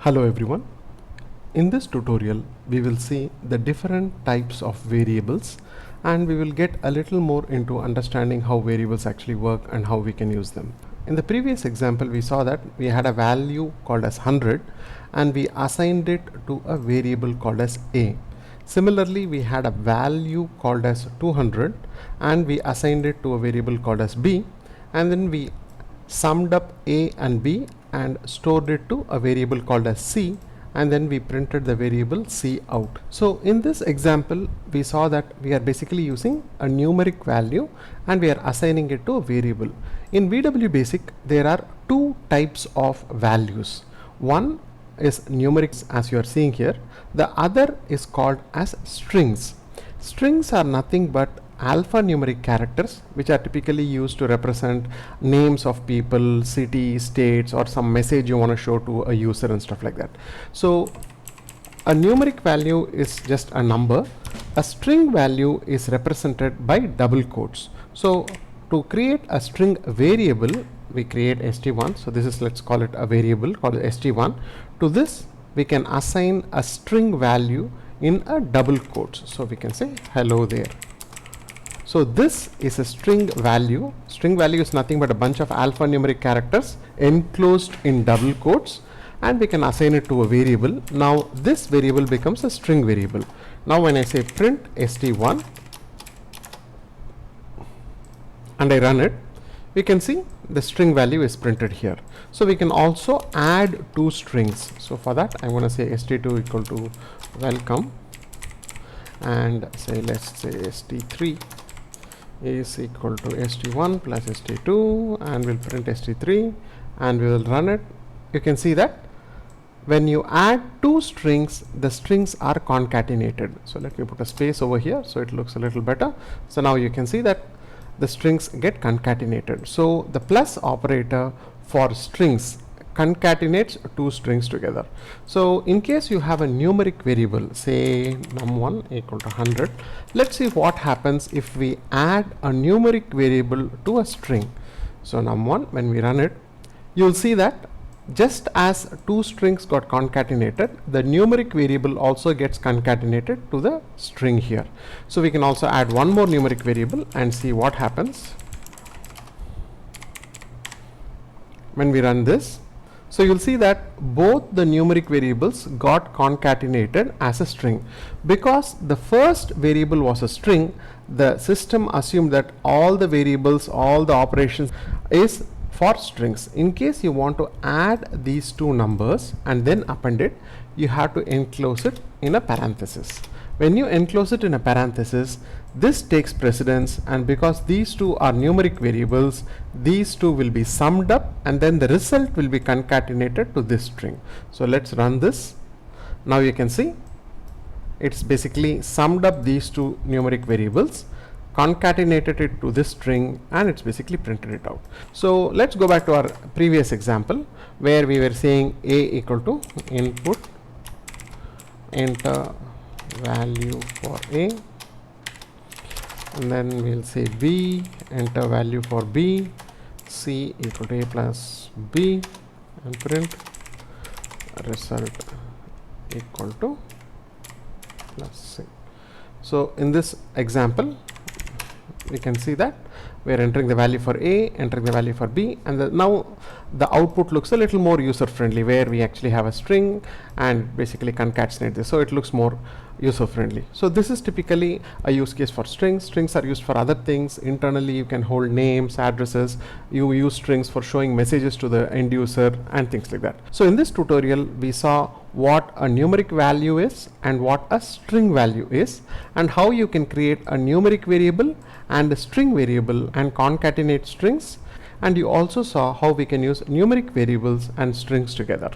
Hello everyone. In this tutorial we will see the different types of variables and we will get a little more into understanding how variables actually work and how we can use them. In the previous example we saw that we had a value called as 100 and we assigned it to a variable called as a. Similarly, we had a value called as 200 and we assigned it to a variable called as b, and then we summed up a and b and stored it to a variable called as c, and then we printed the variable c out. So in this example we saw that we are basically using a numeric value and we are assigning it to a variable. In VW Basic there are two types of values. One is numerics, as you are seeing here. The other is called as strings. Strings are nothing but alphanumeric characters which are typically used to represent names of people, cities, states, or some message you want to show to a user and stuff like that. So a numeric value is just a number. A string value is represented by double quotes. So to create a string variable we create st1. So this is, let's call it a variable called st1. To this we can assign a string value in a double quotes. So we can say hello there. So this is a string value. String value is nothing but a bunch of alphanumeric characters enclosed in double quotes, and we can assign it to a variable. Now this variable becomes a string variable. Now when I say print st1 and I run it, we can see the string value is printed here. So we can also add two strings. So for that I'm going to say st2 equal to welcome, and say let's say st3 is equal to st1 plus st2, and we'll print st3 and we will run it. You can see that when you add two strings, the strings are concatenated. So let me put a space over here so it looks a little better. So now you can see that the strings get concatenated. So the plus operator for strings concatenates two strings together. So in case you have a numeric variable, say num1 equal to 100, let's see what happens if we add a numeric variable to a string. So num1, when we run it, you'll see that just as two strings got concatenated, the numeric variable also gets concatenated to the string here. So we can also add one more numeric variable and see what happens when we run this. So you'll see that both the numeric variables got concatenated as a string. Because the first variable was a string, the system assumed that all the variables, all the operations is for strings. In case you want to add these two numbers and then append it, you have to enclose it in a parenthesis. When you enclose it in a parenthesis, this takes precedence, and because these two are numeric variables, these two will be summed up and then the result will be concatenated to this string. So let's run this. Now you can see it's basically summed up these two numeric variables, concatenated it to this string, and it's basically printed it out. So let's go back to our previous example where we were saying a equal to input enter value for a, and then we'll say b enter value for b, c equal to a plus b, and print result equal to plus c. So in this example we can see that we are entering the value for a, entering the value for b, and now the output looks a little more user friendly where we actually have a string and basically concatenate this, so it looks more user friendly. So this is typically a use case for strings. Strings are used for other things. Internally you can hold names, addresses. You use strings for showing messages to the end user and things like that. So in this tutorial we saw what a numeric value is and what a string value is, and how you can create a numeric variable and a string variable and concatenate strings, and you also saw how we can use numeric variables and strings together.